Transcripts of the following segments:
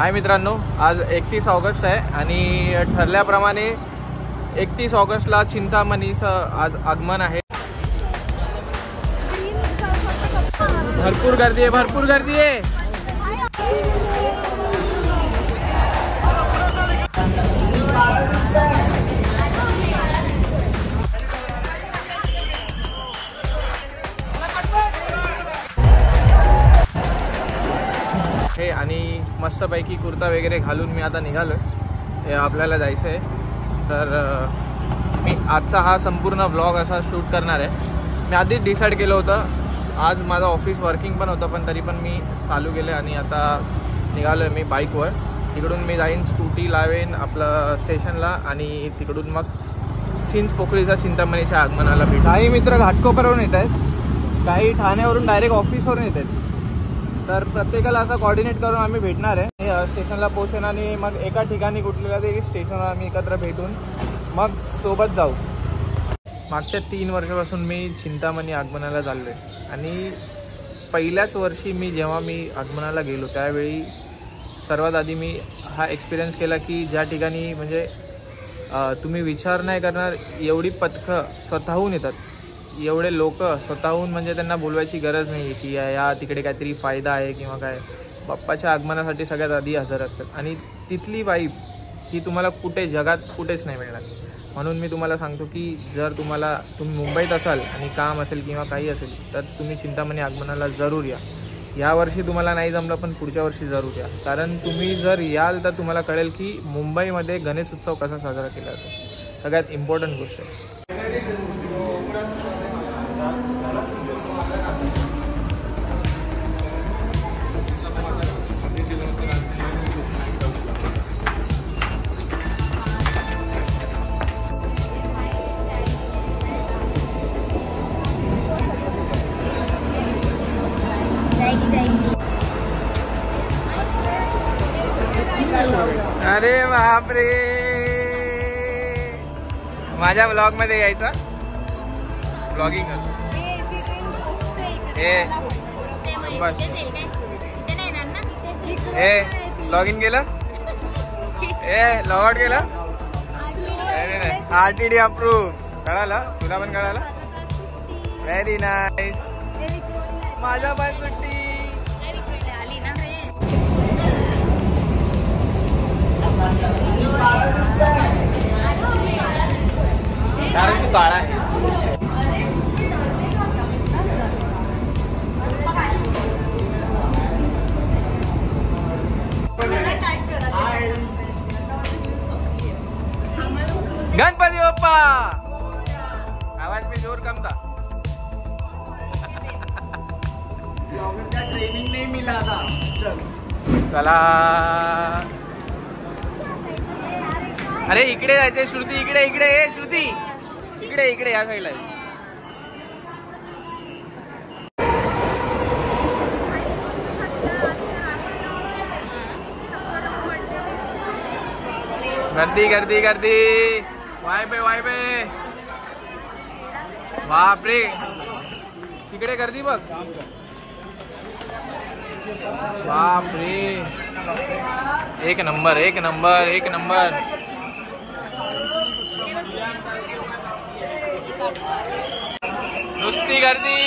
हाय मित्रांनो, आज 31 ऑगस्ट आहे आणि ठरल्याप्रमाणे 31 ऑगस्टला चिंतामणीचं आज आगमन आहे। भरपूर गर्दी आहे, भरपूर गर्दी आहे। हे आणि मस्तपैकी कुर्ता वगैरे घालून मी आता निघालोय। आपल्याला जायचं आहे, तर मी आजचा हा संपूर्ण व्लॉग असा शूट करणार आहे। मी आधीच डिसाईड केलं होतं, आज माझं ऑफिस वर्किंग पण होतं, पण तरी पण मी चालू केलं आणि आता निघालोय मी बाईकवर। तिकडून मी जाईन, स्कूटी लावेन आपलं स्टेशनला आणि तिकडून मग चिंचपोकळीचा चिंतामणीच्या आगमनाला भेट। काही मित्र घाटकोपरवरून येत आहेत, काही ठाण्यावरून डायरेक्ट ऑफिसवरून येत आहेत, तर प्रत्येकाला असं कोऑर्डिनेट करून आम्ही भेटणार आहे। स्टेशनला पोहोचेन आणि मग एका ठिकाणी कुठल्या तरी स्टेशनवर आम्ही एकत्र भेटून मग सोबत जाऊ। मागच्या 3 वर्षापासून मी चिंतामणी आगमनाला चाललोय आणि पहिल्याच वर्षी जेव्हा मी आगमनाला गेलो त्यावेळी सर्वात आधी मी हा एक्सपिरियन्स केला की ज्या ठिकाणी म्हणजे तुम्ही विचार नाही करणार एवढी पथकं स्वतःहून येतात, एवढे लोक स्वतःहून, म्हणजे त्यांना बोलवायची गरज नाही की या तिकडे काहीतरी फायदा आहे किंवा काय। बाप्पाच्या आगमनासाठी सगळ्यात आधी हजर असतात आणि तिथली वाईब ही तुम्हाला जगात कुठेच नाही मिळणार। म्हणून मी तुम्हाला सांगतो की जर तुम्ही मुंबईत असाल आणि काम असेल किंवा काही असेल तर तुम्ही चिंतामणी आगमनाला जरूर या। यावर्षी तुम्हाला नाही जमलं पण पुढच्या वर्षी जरूर या, कारण तुम्ही जर याल तर तुम्हाला कळेल की मुंबईमध्ये गणेश उत्सव कसा साजरा केला जातो। सगळ्यात इम्पॉर्टंट गोष्ट आहे। अरे बापरे, माझ्या ब्लॉग मध्ये यायचा, ब्लॉगिंग हे बस हे लॉग इन केलं, हे लॉग आउट केलं। अरे नाही, RTD अप्रूव्ह, कळालं तुला पण कळालं। व्हेरी नाईस, माझा पण सुट्टी। कारण तू काळा आहे। गणपती बाप्पा, आवाज में जोर कम था। ट्रेनिंग नहीं मिला था। चला, अरे इकडे जायचंय श्रुती, इकडे इकडे ये श्रुती, इकडे इकडे या साईडला। गर्दी गर्दी गर्दी, वाय पे बाप रे, तिकडे गर्दी बघ, बाप रे, एक नंबर एक नंबर एक नंबर। नुसती गर्दी।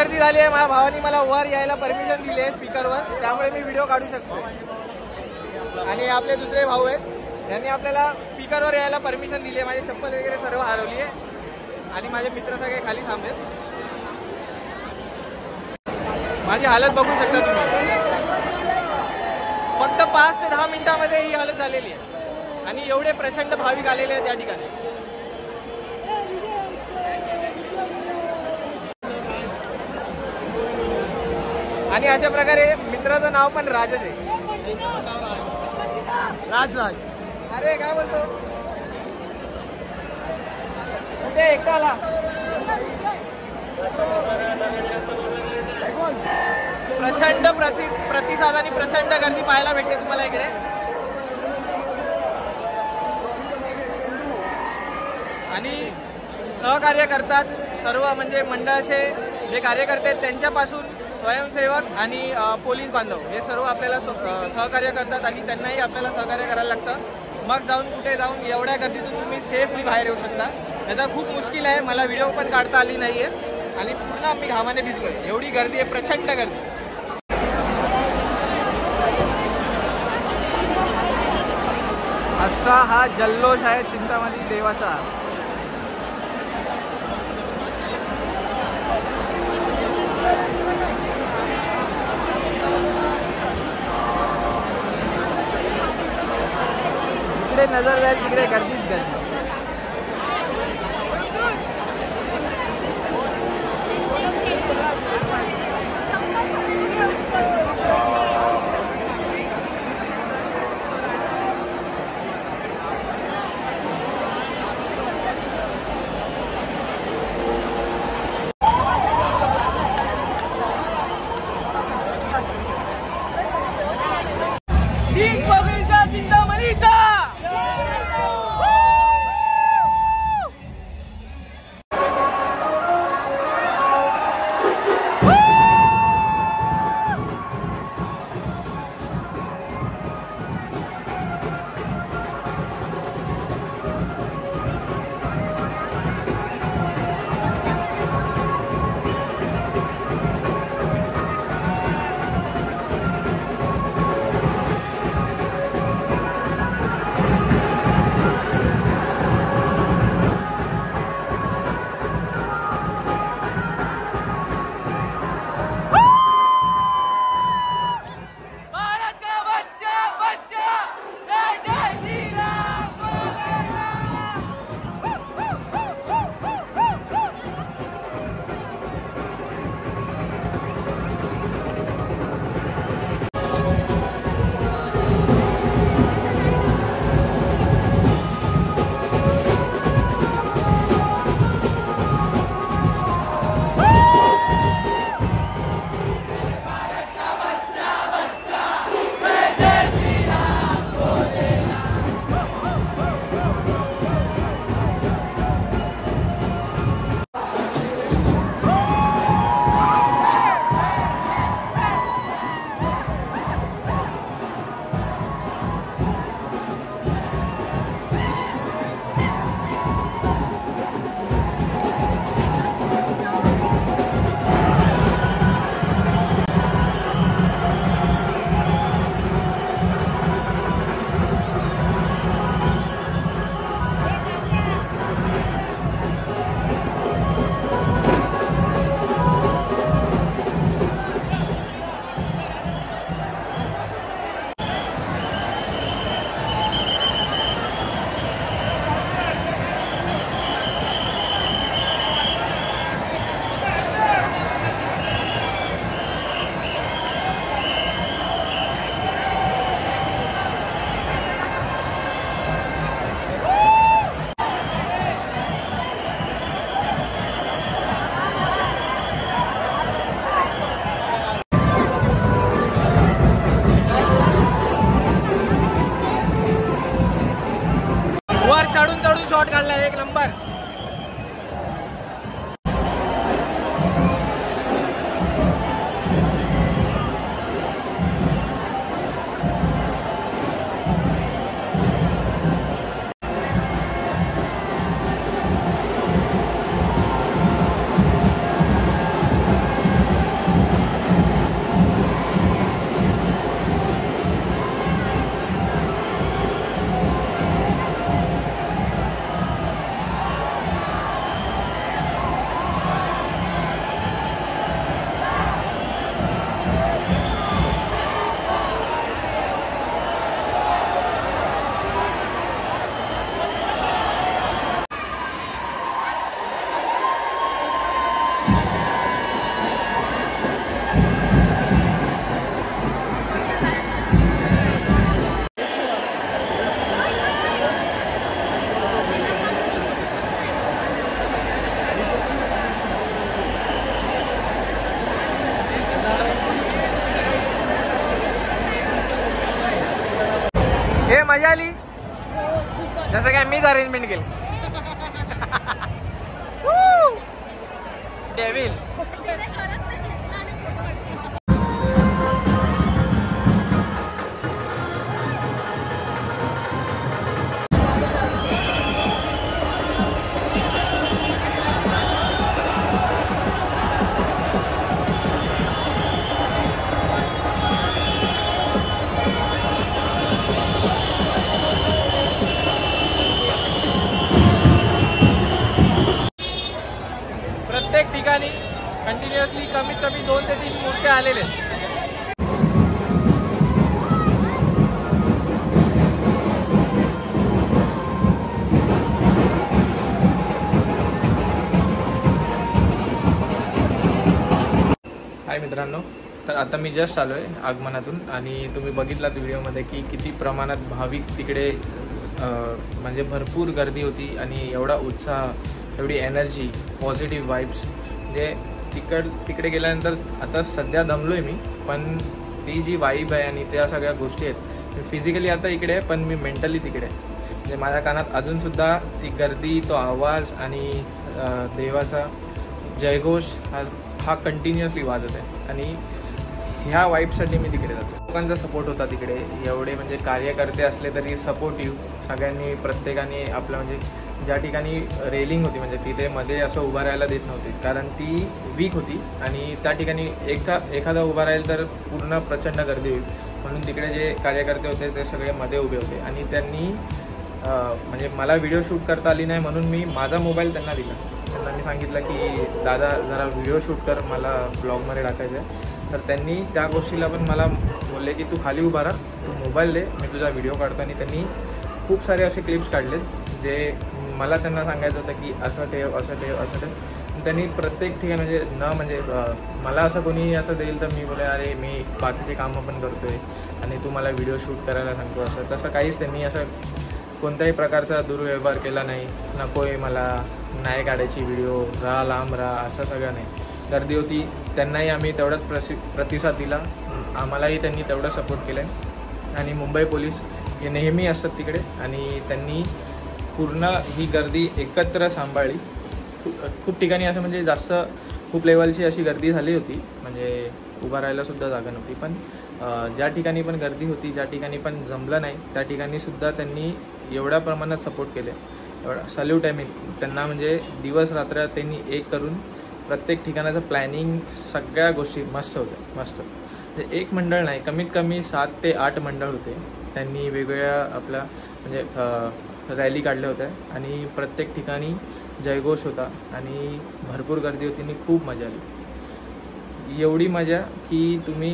गर्दी झाली आहे. माझ्या भावाने मला वर यायला परमिशन दिली आहे स्पीकरवर, त्यामुळे मी व्हिडिओ काढू शकतो. आणि आपले दुसरे भाऊ आहेत, त्यांनी आपल्याला स्पीकरवर यायला परमिशन दिली आहे. माझी चप्पल वगैरे सर्व हरवली आहे आणि माझे मित्र सगळे खाली थांबलेत. माझी हालत बघू शकता तुम्ही. फक्त 5 ते 10 मिनिटांमध्ये ही हालत झालेली आहे आणि एवढे प्रचंड भाविक आलेले आहेत त्या ठिकाणी. आणि अशा प्रकारे मित्राचं नाव पण राजच आहे. राज. अरे काय बोलतो कुठे एकटा आला. प्रचंड प्रतिसाद आणि प्रचंड गर्दी पाहायला भेटते तुम्हाला इकडे. आणि सहकार्य करतात सर्व, म्हणजे मंडळाचे जे कार्यकर्ते आहेत त्यांच्यापासून स्वयंसेवक आणि पोलीस बांधव हे सर्व आपल्याला सहकार्य करतात आणि त्यांनाही आपल्याला सहकार्य करायला लागतं. मग जाऊन कुठे जाऊन एवढ्या गर्दीतून तुम्ही सेफली बाहेर येऊ शकता. त्याचा खूप मुश्किल आहे. मला व्हिडिओ पण काढता आली नाही आहे आणि पूर्ण आम्ही घामाने भिजलोय. एवढी गर्दी आहे, प्रचंड गर्दी. असा हा जल्लोष आहे चिंतामणी देवाचा. जिकडे नजर जाईल तिकडे गर्दीच गर्दी. शॉट काढला एक नंबर. मजा आली जसं काय मीच अरेंजमेंट केली. डेव्हिल प्रत्येक ठिकाणी कंटिन्युअसली कमीत कमी 2 ते 3 मूर्त्या आलेल्या आहेत. हाय मित्रांनो, तर आता मी जस्ट आलो आहे आगमनातून आणि तुम्ही बघितलात व्हिडिओमध्ये की किती प्रमाणात भाविक तिकडे म्हणजे भरपूर गर्दी होती आणि एवढा उत्साह, एवढी एनर्जी, पॉझिटिव्ह वाईब्स. म्हणजे तिकडे गेल्यानंतर आता सध्या दमलो आहे मी, पण ती जी वाईब आहे आणि त्या सगळ्या गोष्टी आहेत, मी फिजिकली आता इकडे आहे पण मी मेंटली तिकडे आहे. म्हणजे माझ्या कानात अजूनसुद्धा ती गर्दी, तो आवाज आणि देवाचा जयघोष हा कंटिन्युअसली वाजत आहे आणि ह्या वाईबसाठी मी तिकडे जातो. लोकांचा सपोर्ट होता तिकडे, एवढे म्हणजे कार्यकर्ते असले तरी सपोर्टिव्ह सगळ्यांनी, प्रत्येकाने आपलं म्हणजे ज्या ठिकाणी रेलिंग होती म्हणजे तिथे मध्ये असं उभं राहायला देत नव्हती कारण ती वीक होती आणि त्या ठिकाणी एखादा उभा राहील तर पूर्ण प्रचंड गर्दी होईल, म्हणून तिकडे जे कार्यकर्ते होते ते सगळे मध्ये उभे होते आणि त्यांनी म्हणजे मला व्हिडिओ शूट करता आली नाही म्हणून मी माझा मोबाईल त्यांना दिला. त्यांना मी सांगितलं की दादा जरा व्हिडिओ शूट कर, मला ब्लॉगमध्ये टाकायचं आहे. तर त्यांनी त्या गोष्टीला पण मला बोलले की तू खाली उभा राहा, तू मोबाईल दे, मी तुझा व्हिडिओ काढतो. आणि त्यांनी खूप सारे असे क्लिप्स काढलेत जे मला त्यांना सांगायचं होतं की असं ठेव, असं ठेव, असं ठेव. त्यांनी प्रत्येक ठिकाणी म्हणजे मला असं कोणी असं देईल तर मी बोले अरे मी बाकीचे कामं पण करतो आहे आणि तू मला व्हिडिओ शूट करायला सांगतो, असं तसं काहीच त्यांनी असं कोणत्याही प्रकारचा दुर्व्यवहार केला नाही. नको आहे मला, नाही काढायची व्हिडिओ, राहा लांब राहा, असं सगळं नाही. गर्दी होती, त्यांनाही आम्ही तेवढाच प्रतिसाद दिला, आम्हालाही त्यांनी तेवढं सपोर्ट केलं आहे. आणि मुंबई पोलीस हे नेहमी असतात तिकडे आणि त्यांनी पूर्ण ही गर्दी एकत्र सांभाळली. खूप ठिकाणी असं म्हणजे जास्त खूप लेवलची अशी गर्दी झाली होती, म्हणजे उभा राहायलासुद्धा जागा नव्हती. पण ज्या ठिकाणी पण गर्दी होती, ज्या ठिकाणी पण जमलं नाही, त्या ठिकाणीसुद्धा त्यांनी एवढ्या प्रमाणात सपोर्ट केले. एवढा सल्यूट आहे मी त्यांना. म्हणजे दिवस रात्र त्यांनी एक करून प्रत्येक ठिकाणाचं प्लॅनिंग, सगळ्या गोष्टी मस्त होत्या, मस्त. म्हणजे एक मंडळ नाही, कमीत कमी 7 ते 8 मंडळ होते. त्यांनी वेगवेगळ्या आपल्या म्हणजे रॅली काढल्या होत्या आणि प्रत्येक ठिकाणी जयघोष होता आणि भरपूर गर्दी होती आणि खूप मजा आली. एवढी मजा की तुम्ही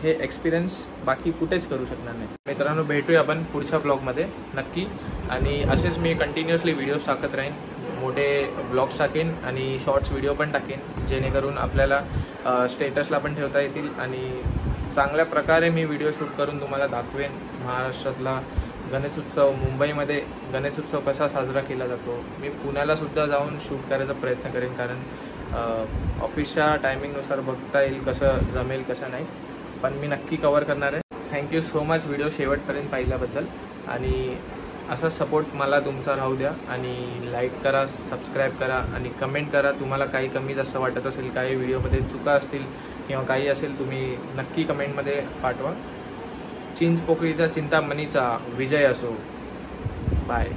हे एक्सपिरियन्स बाकी कुठेच करू शकणार नाही. मित्रांनो, भेटूया आपण पुढच्या ब्लॉगमध्ये नक्की. आणि असेच मी कंटिन्युअसली व्हिडिओज टाकत राहीन, मोठे ब्लॉग्स टाकेन आणि शॉर्ट्स व्हिडिओ पण टाकेन, जेणेकरून आपल्याला स्टेटसला पण ठेवता येतील आणि चांगल्या प्रकारे मी व्हिडिओ शूट करून तुम्हाला दाखवेन. महाराष्ट्रातला गणेश उत्सव, मुंबईमध्ये गणेश उत्सव कसा साजरा केला जातो, मी पुण्यालासुद्धा जाऊन शूट करायचा प्रयत्न करेन, कारण ऑफिसच्या टायमिंगनुसार बघता येईल कसं जमेल कसं नाही, पण मी नक्की कवर करणार आहे. थँक्यू सो मच व्हिडिओ शेवटपर्यंत पाहिल्याबद्दल आणि असा सपोर्ट मला तुमचा राहू द्या. आणि लाईक करा, सबस्क्राईब करा आणि कमेंट करा. तुम्हाला काही कमी जास्त वाटत असेल, काही व्हिडिओमध्ये चुका असतील किंवा काही असेल, तुम्ही नक्की कमेंटमध्ये पाठवा. चिंचपोकळीचा चिंतामणीचा विजय असो. बाय.